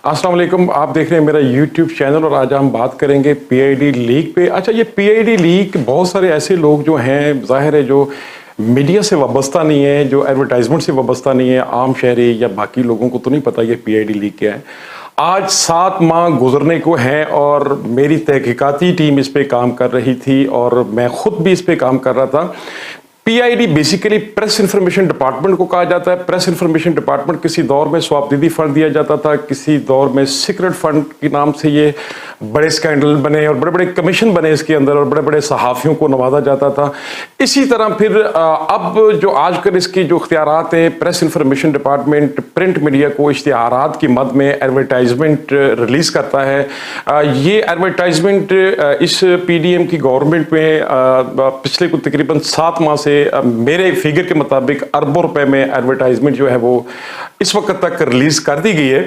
السلام علیکم، آپ دیکھ رہے ہیں میرا یوٹیوب چینل اور آج ہم بات کریں گے پی آئی ڈی لیک پہ۔ اچھا، یہ پی آئی ڈی لیک بہت سارے ایسے لوگ جو ہیں ظاہر ہے جو میڈیا سے وابستہ نہیں ہے، جو ایڈورٹائزمنٹ سے وابستہ نہیں ہے، عام شہری یا باقی لوگوں کو تو نہیں پتا یہ پی آئی ڈی لیک کیا ہے۔ آج 7 ماہ گزرنے کو ہیں اور میری تحقیقاتی ٹیم اس پہ کام کر رہی تھی اور میں خود بھی اس پہ کام کر رہا تھا۔ P I D basically press information department کو کہا جاتا ہے۔ پریس انفارمیشن ڈپارٹمنٹ کسی دور میں سوابدیدی فنڈ دیا جاتا تھا، کسی دور میں سیکرٹ فنڈ کے نام سے یہ بڑے سکینڈل بنے اور بڑے بڑے کمیشن بنے اس کے اندر اور بڑے بڑے صحافیوں کو نوازا جاتا تھا۔ اسی طرح پھر اب جو آج کل اس کی جو اختیارات ہیں، press information department print media کو اشتہارات کی مد میں ایڈورٹائزمنٹ ریلیز کرتا ہے۔ یہ ایڈورٹائزمنٹ اس پی ڈی ایم کی گورنمنٹ میں پچھلے کو تقریباً 7 ماہ سے میرے فگر کے مطابق اربوں روپے میں ایڈورٹائزمنٹ جو ہے وہ اس وقت تک ریلیز کر دی گئی ہے۔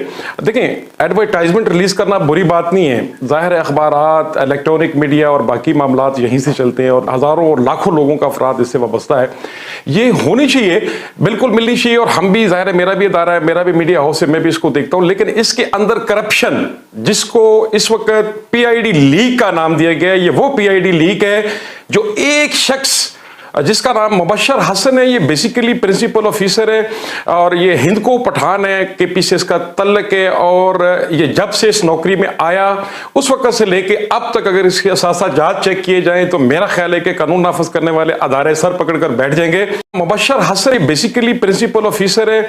دیکھیں، ایڈورٹائزمنٹ ریلیز کرنا بری بات نہیں ہے، ظاہر ہے اخبارات، الیکٹرونک میڈیا اور باقی معاملات یہیں سے چلتے ہیں اور ہزاروں اور لاکھوں لوگوں کا افراد اس سے وابستہ ہے۔ یہ ہونی چاہیے، بالکل ملنی چاہیے، اور ہم بھی ظاہر ہے میرا بھی ادارہ ہے، میرا بھی میڈیا ہاؤس ہے، میں بھی اس کو دیکھتا ہوں، لیکن اس کے اندر کرپشن جس کو اس وقت پی آئی ڈی لیک کا نام دیا گیا ہے، یہ وہ پی آئی ڈی لیک ہے جو ایک شخص جس کا نام مبشر حسن ہے، یہ بیسیکلی پرنسپل آفیسر ہے اور یہ ہند کو پٹھان ہے کے پی سے اس کا تعلق ہے، اور یہ جب سے اس نوکری میں آیا اس وقت سے لے کے اب تک اگر اس کے اثاثہ جات چیک کیے جائیں تو میرا خیال ہے کہ قانون نافذ کرنے والے ادارے سر پکڑ کر بیٹھ جائیں گے۔ مبشر حسن بیسیکلی پرنسپل آفیسر ہے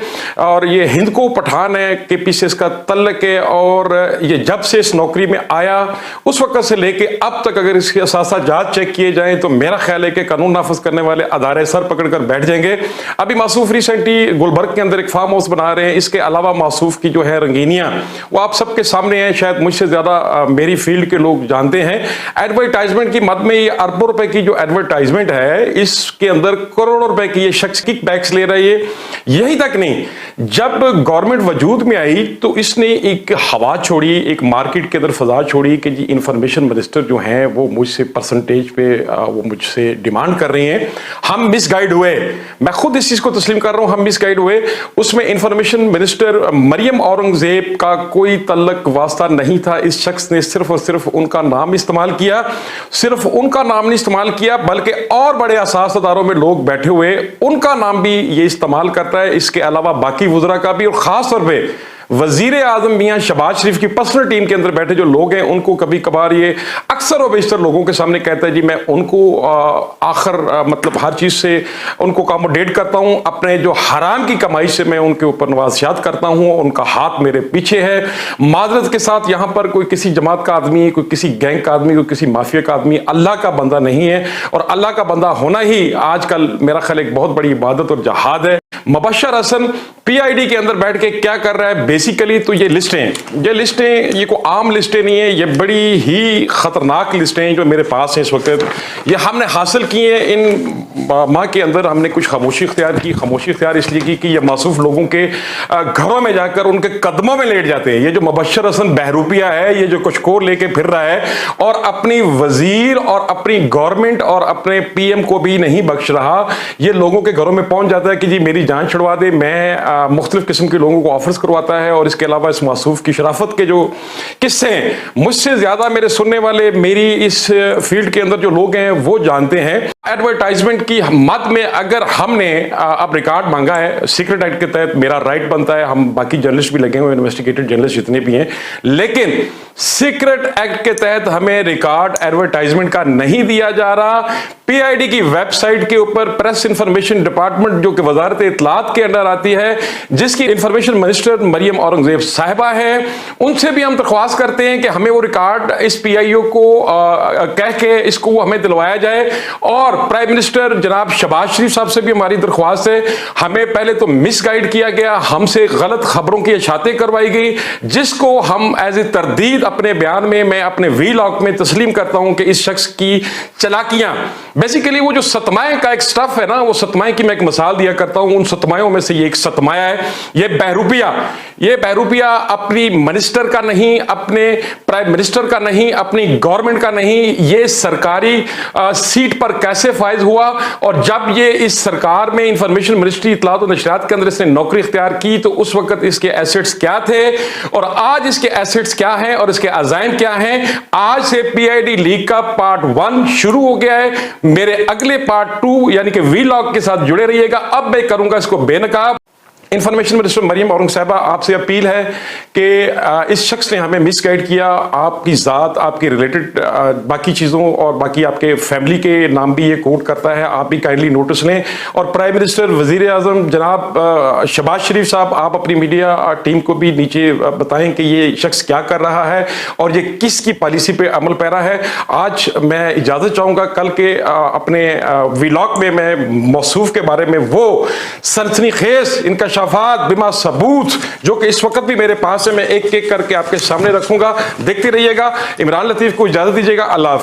اور یہ ہند کو پٹھان ہے کے پی سے اس کا تعلق ہے، اور یہ جب سے اس نوکری میں آیا اس وقت سے لے کے اب تک اگر اس کے اثاثہ جات چیک کیے جائیں تو میرا خیال ہے کہ قانون نافذ کرنے والے ادارے سر پکڑ کر بیٹھ جائیں گے۔ ابھی موصوف ریسنٹلی گلبرگ کے اندر ایک فارم ہاؤس بنا رہے ہیں، اس کے علاوہ موصوف کی جو ہے رنگینیاں وہ آپ سب کے سامنے ہیں، شاید مجھ سے زیادہ میری فیلڈ کے لوگ جانتے ہیں۔ ایڈورٹائزمنٹ کی مد میں یہ اربوں روپے کی جو ایڈورٹائزمنٹ ہے، اس کے اندر کروڑوں روپے کی یہ شخص کک بیکس لے رہا ہے۔ یہی تک نہیں، جب گورنمنٹ وجود میں آئی تو اس نے ایک ہوا چھوڑی، ایک مارکیٹ کے اندر فضا چھوڑی کہ جی انفارمیشن منسٹر جو ہیں وہ مجھ سے پرسنٹیج پہ وہ مجھ سے ڈیمانڈ کر رہی ہیں۔ ہم مس گائیڈ ہوئے، میں خود اس چیز کو تسلیم کر رہا ہوں، ہم مس گائیڈ ہوئے۔ اس میں انفارمیشن منسٹر مریم اورنگزیب کا کوئی تعلق واسطہ نہیں تھا۔ اس شخص نے صرف اور صرف ان کا نام استعمال کیا، صرف ان کا نام نہیں استعمال کیا بلکہ اور بڑے حساس اداروں میں لوگ بیٹھے ہوئے ان کا نام بھی یہ استعمال کرتا ہے، اس کے علاوہ باقی وزراء کا بھی، اور خاص طور پہ وزیر اعظم میاں شہباز شریف کی پرسنل ٹیم کے اندر بیٹھے جو لوگ ہیں ان کو کبھی کبھار یہ اکثر و بیشتر لوگوں کے سامنے کہتا ہے جی میں ان کو آخر مطلب ہر چیز سے ان کو اکاموڈیٹ کرتا ہوں، اپنے جو حرام کی کمائی سے میں ان کے اوپر نوازشات کرتا ہوں، ان کا ہاتھ میرے پیچھے ہے۔ معذرت کے ساتھ یہاں پر کوئی کسی جماعت کا آدمی، کوئی کسی گینگ کا آدمی، کوئی کسی مافیا کا آدمی اللہ کا بندہ نہیں ہے، اور اللہ کا بندہ ہونا ہی آج کل میرا خیال ایک بہت بڑی عبادت اور جہاد ہے۔ مبشر حسن پی آئی ڈی کے اندر بیٹھ کے کیا کر رہا ہے؟ بیسیکلی تو یہ لسٹیں یہ کوئی عام لسٹیں نہیں ہیں، یہ بڑی ہی خطرناک لسٹیں جو میرے پاس ہیں اس وقت۔ یہ ہم نے حاصل کی ہیں ان ماہ کے اندر، ہم نے کچھ خاموشی اختیار کی۔ خاموشی اختیار اس لیے کی کہ یہ معصوف لوگوں کے گھروں میں جا کر ان کے قدموں میں لیٹ جاتے ہیں۔ یہ جو مبشر حسن بہروپیہ ہے، یہ جو کچھ کور لے کے پھر رہا ہے اور اپنی وزیر اور اپنی گورنمنٹ اور اپنے پی ایم کو بھی نہیں بخش رہا، یہ لوگوں کے گھروں میں پہنچ جاتا ہے کہ جی میری جان چھڑوا دے۔ میں مختلف قسم کے لوگوں کو آفرز کرواتا ہے، اور اس کے علاوہ اس معصوف کی شرافت کے جو قصے ہیں مجھ سے زیادہ میرے سننے والے میری اس فیلڈ کے اندر جو لوگ ہیں وہ جانتے ہیں۔ ایڈورٹائزمنٹ کی مد میں اگر ہم نے اب ریکارڈ مانگا ہے سیکرٹ ایکٹ کے تحت، میرا رائٹ بنتا ہے، ہم باقی جرنلسٹ بھی لگے ہوئے انویسٹیگیٹڈ جرنلسٹ جتنے بھی ہیں، لیکن سیکرٹ ایکٹ کے تحت ہمیں ریکارڈ ایڈورٹائزمنٹ کا نہیں دیا جا رہا۔ پی آئی ڈی کی ویب سائٹ کے اوپر پریس انفارمیشن ڈپارٹمنٹ جو کہ وزارت اطلاعات کے انڈر آتی ہے، جس کی انفارمیشن منسٹر مریم اورنگزیب صاحبہ ہے، ان سے بھی ہم درخواست کرتے ہیں کہ ہمیں وہ ریکارڈ اس پی آئی او کو کہہ کے اس کو ہمیں دلوایا جائے، اور پرائم منسٹر جناب شہباز شریف صاحب سے بھی ہماری درخواست ہے۔ ہمیں پہلے تو مس گائیڈ کیا گیا، ہم سے غلط خبروں کی اشاعتیں کروائی گئی، جس کو ہم ایز اے تردید اپنے بیان میں، میں اپنے وی لاگ میں تسلیم کرتا ہوں کہ اس شخص کی چالاکیاں بیسیکلی وہ جو ستمائے کا ایک سٹف ہے نا، وہ ستمائے کی میں ایک مثال دیا کرتا ہوں، ان ستمائیوں میں سے یہ ایک ستمایا ہے، یہ بہروپیہ اپنی منسٹر کا نہیں، اپنے پرائم منسٹر کا نہیں، اپنی گورنمنٹ کا نہیں، یہ سرکاری سیٹ پر کیسے فائز ہوا، اور جب یہ اس سرکار میں انفارمیشن منسٹری اطلاعات و نشریات کے اندر اس نے نوکری اختیار کی تو اس وقت اس کے ایسٹس کیا تھے، اور آج اس کے ایسٹس کیا ہیں اور اس کے عزائم کیا ہیں۔ آج سے پی آئی ڈی لیگ کا پارٹ 1 شروع ہو گیا ہے، میرے اگلے پارٹ 2 یعنی کہ وی لاگ کے ساتھ جڑے رہیے گا۔ اب میں کروں گا اس کو بے نقاب۔ انفارمیشن منسٹر مریم اورنگ صاحبہ، آپ سے اپیل ہے کہ اس شخص نے ہمیں مس گائیڈ کیا، آپ کی ذات، آپ کی ریلیٹڈ باقی چیزوں اور باقی آپ کے فیملی کے نام بھی یہ کوٹ کرتا ہے، آپ بھی کائنڈلی نوٹس لیں۔ اور پرائم منسٹر، وزیر اعظم جناب شہباز شریف صاحب، آپ اپنی میڈیا ٹیم کو بھی نیچے بتائیں کہ یہ شخص کیا کر رہا ہے اور یہ کس کی پالیسی پہ عمل پیرا ہے۔ آج میں اجازت چاہوں گا، کل کے اپنے ویلاگ میں موصوف کے بارے میں وہ سنسنی خیز انکشافات بما ثبوت جو کہ اس وقت بھی میرے پاس ہے، میں ایک ایک کر کے آپ کے سامنے رکھوں گا، دیکھتے رہیے گا۔ عمران لطیف کو اجازت دیجیے گا، اللہ حافظ۔